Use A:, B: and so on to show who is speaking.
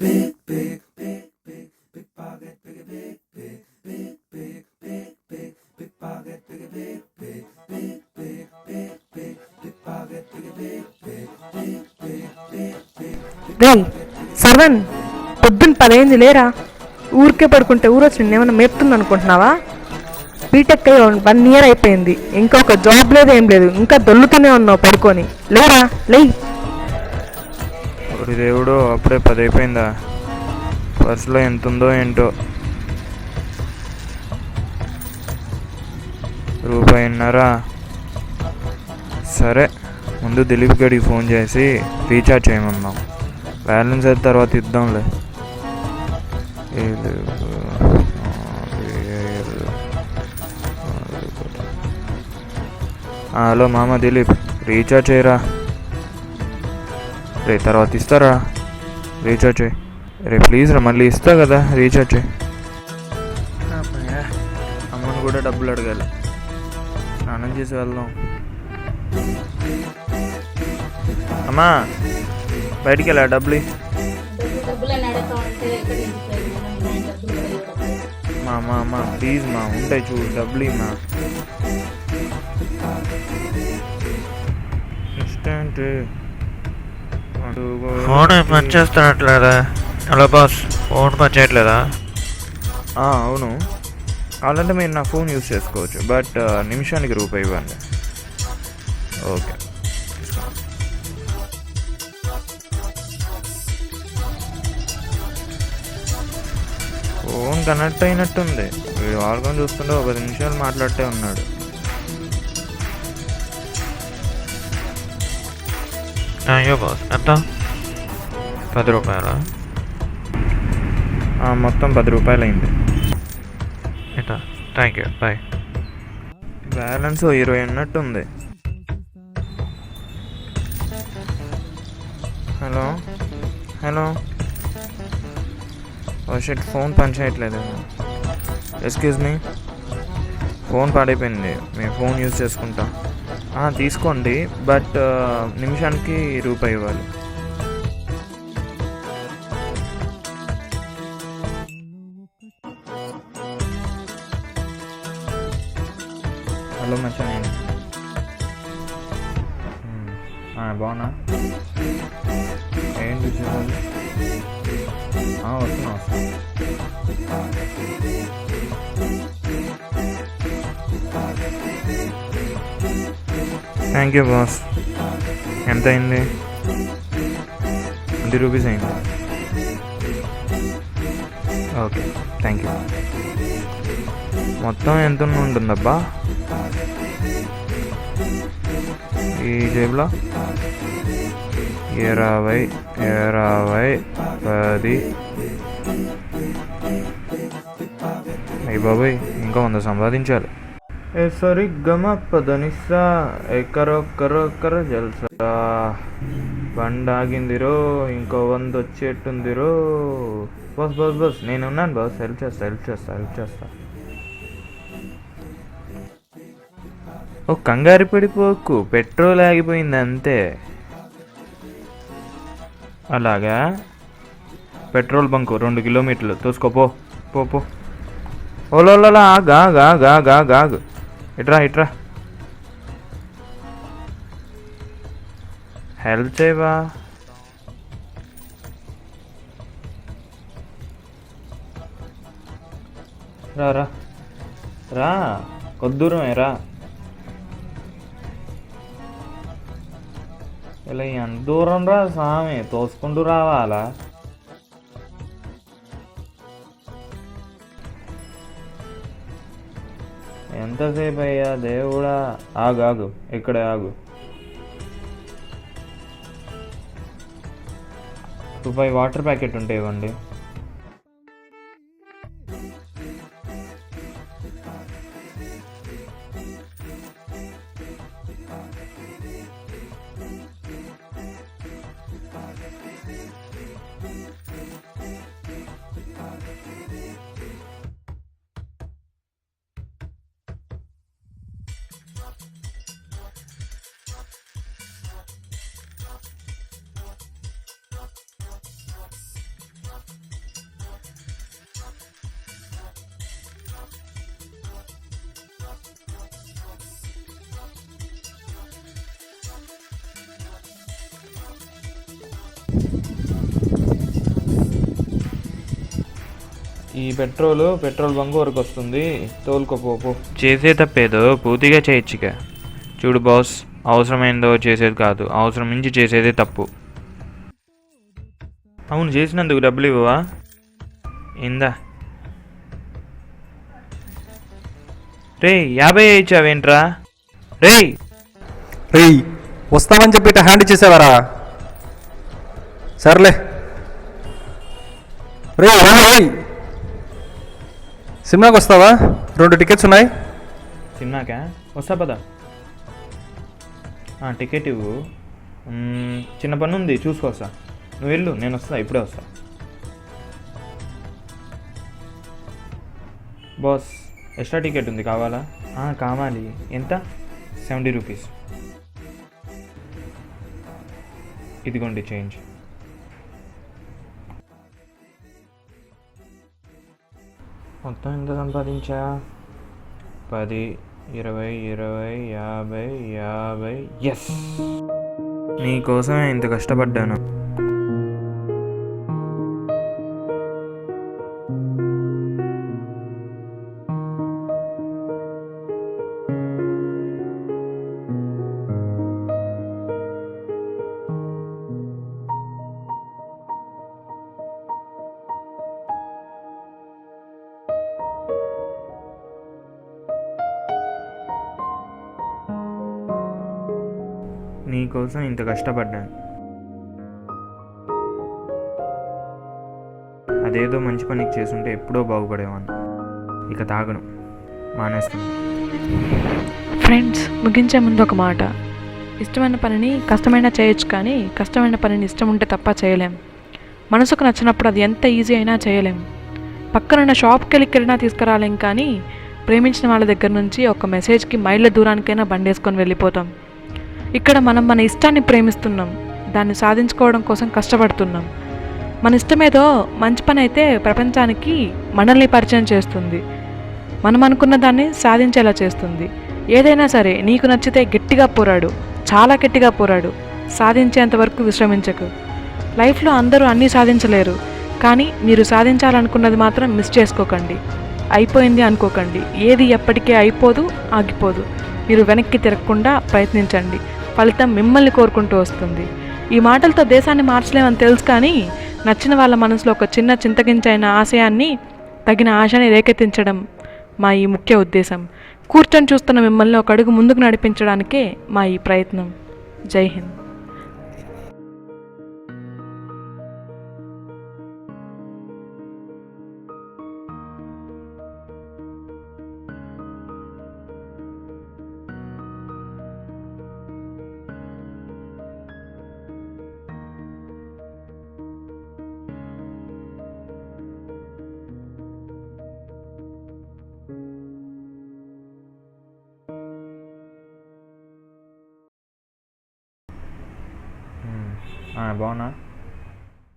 A: రేయ్ సర్వన్, పొద్దున్న 10 అయింది లేరా. ఊరికే పడుకుంటే ఊరొచ్చి ఏమైనా మేపుతుంది అనుకుంటున్నావా? బీటెక్ అయ్యి 1 year అయిపోయింది, ఇంకా ఒక జాబ్ లేదు ఏం లేదు, ఇంకా దొల్లుతూనే ఉన్నావు పడుకొని. లేరా లేయ్.
B: ఒక దేవుడు, అప్పుడే 10 అయిపోయిందా? పర్సులో ఎంత ఉందో ఏంటో. రూపాయిన్నరా? సరే, ముందు దిలీప్ గడికి ఫోన్ చేసి రీఛార్జ్ చేయమన్నాం. బ్యాలెన్స్ అయితే తర్వాత ఇద్దాంలే. హలో మామ దిలీప్, రీఛార్జ్ చేయరా రే. తర్వాత ఇస్తారా? రీఛార్జ్ చేయి రే ప్లీజ్ రా, మళ్ళీ ఇస్తా కదా, రీఛార్జ్ చేయి. అమ్మని కూడా డబ్బులు అడగాలి. స్నానం చేసి వెళ్దాం. అమ్మా బయటికి వెళ్ళా, డబ్బులు మా అమ్మ అమ్మ ప్లీజ్ మా, ఉంటాయి చూడు డబ్బులు మా. ఇన్స్టెంట్
C: ఫోన్ పని చేస్తానట్లేదా? హలో బాస్, ఫోన్ పని చేయట్లేదా?
B: అవును, కావాలంటే మీరు నా ఫోన్ యూజ్ చేసుకోవచ్చు, బట్ నిమిషానికి రూపాయి ఇవ్వండి. ఓకే. ఫోన్ కనెక్ట్ అయినట్టుంది. వీడు వాడుకొని చూస్తుంటే 10 నిమిషాలు మాట్లాడితే ఉన్నాడు.
C: అయ్యో బాస్, ఎంత? 10 రూపాయలా?
B: మొత్తం 10 రూపాయలు అయింది.
C: Thank you, bye.
B: బ్యాలెన్స్ 20 అన్నట్టుంది. హలో హలో, షిట్, ఫోన్ పని చేయట్లేదు. ఎక్స్క్యూజ్ మీ, ఫోన్ పాడైపోయింది, మీ ఫోన్ యూజ్ చేసుకుంటా. తీసుకోండి, బట్ నిమిషానికి రూపాయి ఇవ్వాలి. హలో మచ్చా, నేను బాగున్నా. ఏం చూసేవాళ్ళు? వస్తున్నా. Thank you boss. ఎంత అయింది? 20 రూపీస్ అయింది. Okay, thank you. మొత్తం ఎంత ఉంటుందబ్బా ఈ జేబులో? 20 10. అయ్యి బాబాయ్, ఇంకా 100 సంపాదించాలి. సరి గమ పదనిసా ఎక్కరొక్కరొక్కర జల్సా. బండాగిందిరో, ఇంకో 100 వచ్చేట్టుందిరో. బస్ బస్ బస్, నేనున్నాను బాస్, హెల్ప్ చేస్తా. ఓ కంగారు పడిపోకు, పెట్రోల్ ఆగిపోయింది అంతే. అలాగా? పెట్రోల్ బంకు 2 కిలోమీటర్లు, తోసుకోపో పో. ఓలోలా, గాగు. ఇట్రా. హెల్ప్ చేయవా? రా, కొద్దూరమే రా. ఇలా ఎంత దూరం రా స్వామి, తోసుకుంటూ రావాలా? ఎంతసేపు అయ్యా దేవుడా. ఆగు, ఇక్కడే ఆగు. రూపాయి వాటర్ ప్యాకెట్ ఉంటే ఇవ్వండి. ఈ పెట్రోల్ బంక్ వరకు వస్తుంది, తోలుకోపో.
C: చేసే తప్పేదో పూర్తిగా చేయొచ్చుగా. చూడు బాస్, అవసరమైందో చేసేది కాదు, అవసరం మించి చేసేదే తప్పు. అవును, చేసినందుకు డబ్బులు ఇవ్వవా? ఇందా. రే 50 ఇచ్చావేంట్రా? రే
D: రేయ్, వస్తామని చెప్పి ఇట్లా హ్యాండ్ ఇచ్చేసావారా? సర్లే. రేయ్, సినిమాకి వస్తావా? 2 టికెట్స్ ఉన్నాయి.
B: సినిమాకా? వస్తా పదా. టికెట్ ఇవ్వు. చిన్న పని ఉంది, చూసుకొస్తా. నువ్వు వెళ్ళు, నేను వస్తా, ఇప్పుడే వస్తా. బాస్, ఎక్స్ట్రా టికెట్ ఉంది, కావాలా? కావాలి. ఎంత? 70 రూపీస్. ఇదిగోండి చేంజ్. మొత్తం ఎంత సంపాదించా? 10, 20, 50. ఎస్, నీకోసమే ఇంత కష్టపడ్డాను. నీకోసం ఇంత కష్టపడ్డాను. అదేదో మంచి పనికి చేసుంటే ఎప్పుడో బాగుపడేవాడిని. ఇక తాగను, మానేస్తాను.
A: ఫ్రెండ్స్, ముగించే ముందు ఒక మాట. ఇష్టమైన పనిని కష్టమైనా చేయొచ్చు, కానీ కష్టమైన పనిని ఇష్టం ఉంటే తప్ప చేయలేం. మనసుకు నచ్చినప్పుడు అది ఎంత ఈజీ అయినా చేయలేం. పక్కనున్న షాప్కి వెళ్ళి కిరాణా తీసుకురాలేం, కానీ ప్రేమించిన వాళ్ళ దగ్గర నుంచి ఒక మెసేజ్కి మైళ్ళ దూరానికైనా బండేసుకొని వెళ్ళిపోతాం. ఇక్కడ మనం మన ఇష్టాన్ని ప్రేమిస్తున్నాం, దాన్ని సాధించుకోవడం కోసం కష్టపడుతున్నాం. మన ఇష్టమేదో మంచి పని అయితే ప్రపంచానికి మనల్ని పరిచయం చేస్తుంది, మనం అనుకున్న దాన్ని సాధించేలా చేస్తుంది. ఏదైనా సరే నీకు నచ్చితే గట్టిగా పోరాడు, చాలా గట్టిగా పోరాడు, సాధించేంత వరకు విశ్రమించకు. లైఫ్లో అందరూ అన్నీ సాధించలేరు, కానీ మీరు సాధించాలనుకున్నది మాత్రం మిస్ చేసుకోకండి. అయిపోయింది అనుకోకండి. ఏది ఎప్పటికీ అయిపోదు, ఆగిపోదు. మీరు వెనక్కి తిరగకుండా ప్రయత్నించండి, ఫలితం మిమ్మల్ని కోరుకుంటూ వస్తుంది. ఈ మాటలతో దేశాన్ని మార్చలేమని తెలుసు, కానీ నచ్చిన వాళ్ళ మనసులో ఒక చిన్న చింతగించైన ఆశయాన్ని, తగిన ఆశని రేకెత్తించడం మా ఈ ముఖ్య ఉద్దేశం. కూర్చొని చూస్తున్న మిమ్మల్ని ఒక అడుగు ముందుకు నడిపించడానికే మా ఈ ప్రయత్నం. జై హింద్.
B: బాగున్నా?